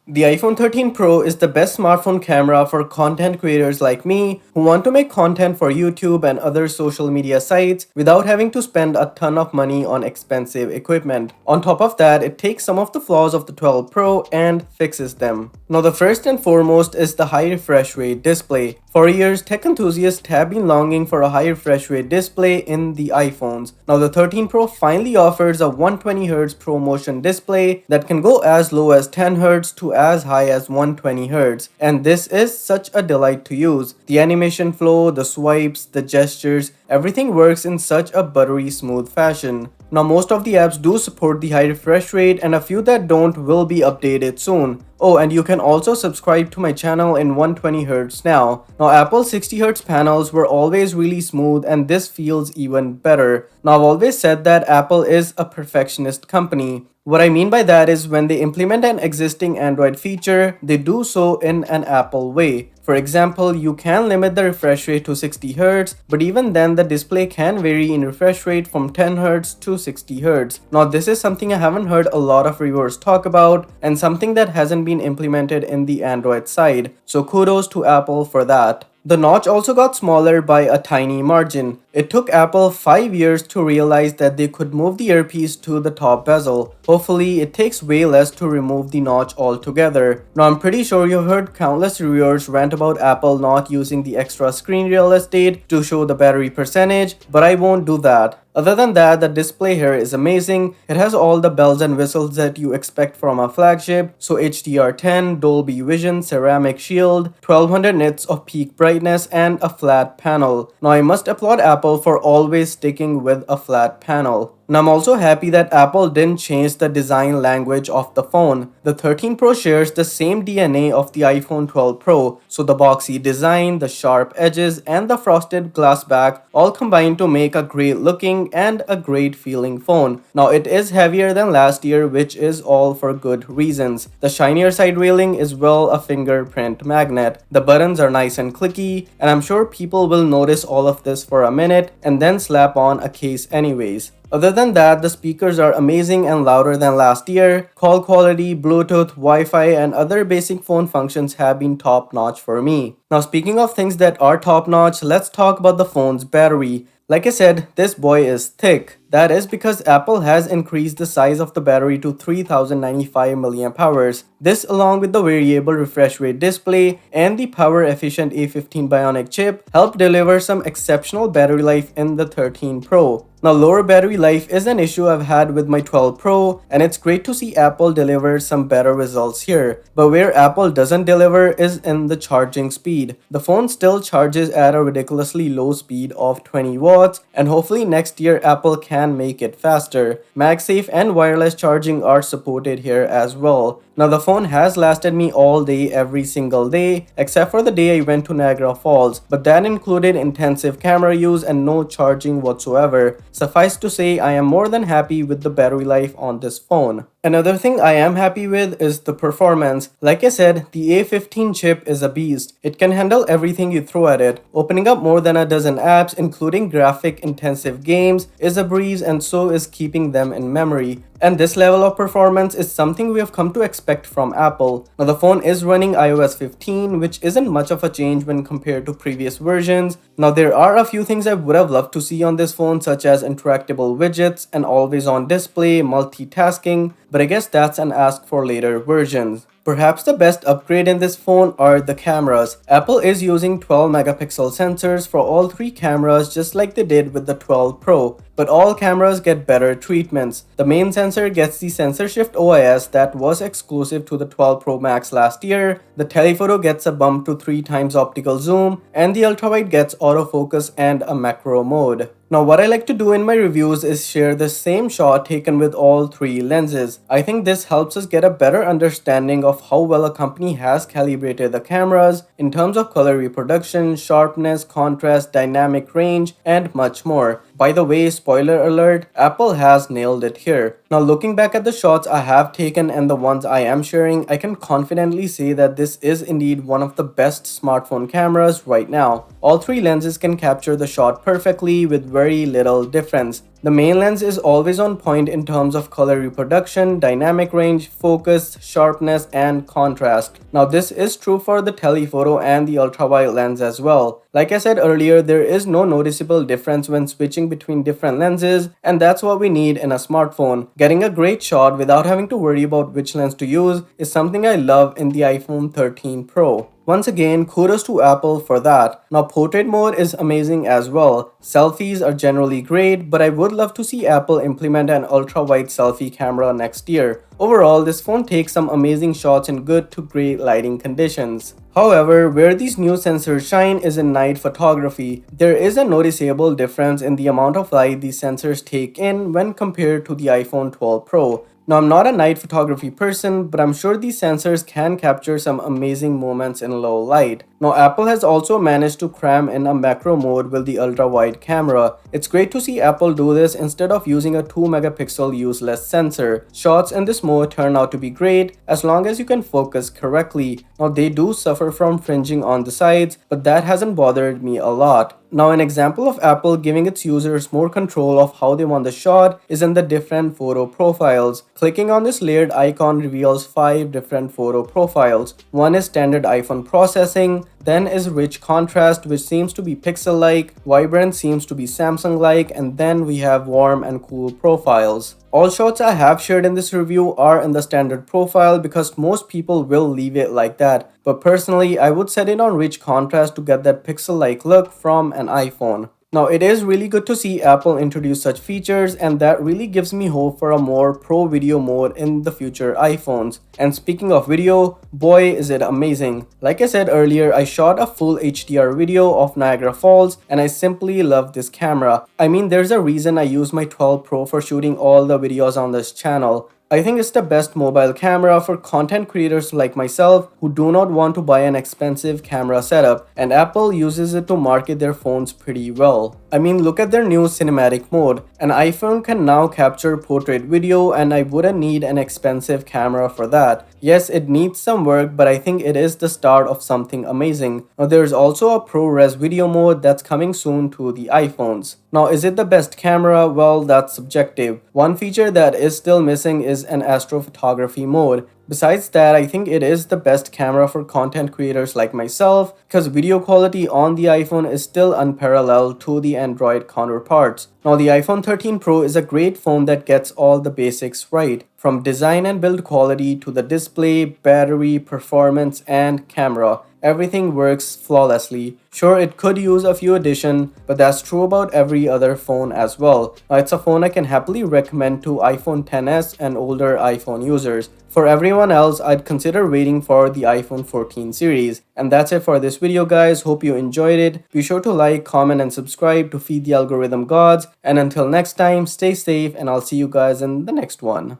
The iPhone 13 Pro is the best smartphone camera for content creators like me who want to make content for YouTube and other social media sites without having to spend a ton of money on expensive equipment. On top of that, it takes some of the flaws of the 12 Pro and fixes them. Now, the first and foremost is the high refresh rate display. For years, tech enthusiasts have been longing for a high refresh rate display in the iPhones. Now, the 13 Pro finally offers a 120Hz ProMotion display that can go as low as 10Hz to as high as 120Hz. And this is such a delight to use. The animation flow, the swipes, the gestures, everything works in such a buttery smooth fashion. Now, most of the apps do support the high refresh rate, and a few that don't will be updated soon. Oh, and you can also subscribe to my channel in 120Hz now. Now, Apple's 60Hz panels were always really smooth, and this feels even better. Now, I've always said that Apple is a perfectionist company. What I mean by that is when they implement an existing Android feature, they do so in an Apple way. For example, you can limit the refresh rate to 60Hz, but even then the display can vary in refresh rate from 10Hz to 60Hz. Now, this is something I haven't heard a lot of reviewers talk about and something that hasn't been implemented in the Android side. So kudos to Apple for that. The notch also got smaller by a tiny margin. It took Apple 5 years to realize that they could move the earpiece to the top bezel. Hopefully, it takes way less to remove the notch altogether. Now, I'm pretty sure you've heard countless reviewers rant about Apple not using the extra screen real estate to show the battery percentage, but I won't do that. Other than that, the display here is amazing. It has all the bells and whistles that you expect from a flagship. So HDR10, Dolby Vision, ceramic shield, 1200 nits of peak brightness, and a flat panel. Now, I must applaud Apple for always sticking with a flat panel. And I'm also happy that Apple didn't change the design language of the phone. The 13 Pro shares the same DNA of the iPhone 12 Pro, so the boxy design, the sharp edges, and the frosted glass back all combine to make a great looking and a great feeling phone. Now, it is heavier than last year, which is all for good reasons. The shinier side railing is well a fingerprint magnet. The buttons are nice and clicky, and I'm sure people will notice all of this for a minute and then slap on a case anyways. Other than that, the speakers are amazing and louder than last year. Call quality, Bluetooth, Wi-Fi, and other basic phone functions have been top-notch for me. Now, speaking of things that are top-notch, let's talk about the phone's battery. Like I said, this boy is thick. That is because Apple has increased the size of the battery to 3095 mAh. This, along with the variable refresh rate display and the power-efficient A15 Bionic chip, help deliver some exceptional battery life in the 13 Pro. Now, lower battery life is an issue I've had with my 12 Pro, and it's great to see Apple deliver some better results here. But where Apple doesn't deliver is in the charging speed. The phone still charges at a ridiculously low speed of 20 watts, and hopefully next year Apple can make it faster. MagSafe and wireless charging are supported here as well. Now, the phone has lasted me all day every single day except for the day I went to Niagara Falls, but that included intensive camera use and no charging whatsoever. Suffice to say, I am more than happy with the battery life on this phone. Another thing I am happy with is the performance. Like I said, the A15 chip is a beast. It can handle everything you throw at it. Opening up more than a dozen apps, including graphic intensive games, is a breeze, and so is keeping them in memory. And this level of performance is something we have come to expect from Apple. Now, the phone is running iOS 15, which isn't much of a change when compared to previous versions. Now, there are a few things I would have loved to see on this phone, such as interactable widgets, an always-on display, multitasking, but I guess that's an ask for later versions. Perhaps the best upgrade in this phone are the cameras. Apple is using 12 megapixel sensors for all three cameras just like they did with the 12 Pro. But all cameras get better treatments. The main sensor gets the sensor shift OIS that was exclusive to the 12 Pro Max last year. The telephoto gets a bump to 3 times optical zoom, and the ultrawide gets autofocus and a macro mode. Now, what I like to do in my reviews is share the same shot taken with all three lenses. I think this helps us get a better understanding of how well a company has calibrated the cameras in terms of color reproduction, sharpness, contrast, dynamic range, and much more. By the way, spoiler alert, Apple has nailed it here. Now, looking back at the shots I have taken and the ones I am sharing, I can confidently say that this is indeed one of the best smartphone cameras right now. All three lenses can capture the shot perfectly with very little difference. The main lens is always on point in terms of color reproduction, dynamic range, focus, sharpness, and contrast. Now this is true for the telephoto and the ultra-wide lens as well. Like I said earlier, there is no noticeable difference when switching between different lenses, and that's what we need in a smartphone. Getting a great shot without having to worry about which lens to use is something I love in the iPhone 13 Pro. Once again, kudos to Apple for that. Now portrait mode is amazing as well. Selfies are generally great, but I would love to see Apple implement an ultra-wide selfie camera next year. Overall, this phone takes some amazing shots in good to great lighting conditions. However, where these new sensors shine is in night photography. There is a noticeable difference in the amount of light these sensors take in when compared to the iPhone 12 Pro. Now, I'm not a night photography person, but I'm sure these sensors can capture some amazing moments in low light. Now, Apple has also managed to cram in a macro mode with the ultra-wide camera. It's great to see Apple do this instead of using a 2-megapixel useless sensor. Shots in this mode turn out to be great as long as you can focus correctly. Now, they do suffer from fringing on the sides, but that hasn't bothered me a lot. Now, an example of Apple giving its users more control of how they want the shot is in the different photo profiles. Clicking on this layered icon reveals 5 different photo profiles. One is standard iPhone processing, then is rich contrast, which seems to be pixel-like, vibrant seems to be Samsung-like, and then we have warm and cool profiles. All shots I have shared in this review are in the standard profile because most people will leave it like that, but personally I would set it on rich contrast to get that pixel-like look from an iPhone. Now, it is really good to see Apple introduce such features, and that really gives me hope for a more pro video mode in the future iPhones. And speaking of video, boy is it amazing. Like I said earlier, I shot a full HDR video of Niagara Falls and I simply love this camera. I mean, there's a reason I use my 12 Pro for shooting all the videos on this channel. I think it's the best mobile camera for content creators like myself who do not want to buy an expensive camera setup, and Apple uses it to market their phones pretty well. I mean, look at their new cinematic mode. An iPhone can now capture portrait video, and I wouldn't need an expensive camera for that. Yes, it needs some work, but I think it is the start of something amazing. Now, there's also a ProRes video mode that's coming soon to the iPhones. Now, is it the best camera? Well, that's subjective. One feature that is still missing is an astrophotography mode. Besides that, I think it is the best camera for content creators like myself because video quality on the iPhone is still unparalleled to the Android counterparts. Now, the iPhone 13 Pro is a great phone that gets all the basics right, from design and build quality to the display, battery, performance, and camera. Everything works flawlessly. Sure, it could use a few additions, but that's true about every other phone as well. It's a phone I can happily recommend to iPhone XS and older iPhone users. For everyone else, I'd consider waiting for the iPhone 14 series. And that's it for this video, guys. Hope you enjoyed it. Be sure to like, comment, and subscribe to feed the algorithm gods. And until next time, stay safe, and I'll see you guys in the next one.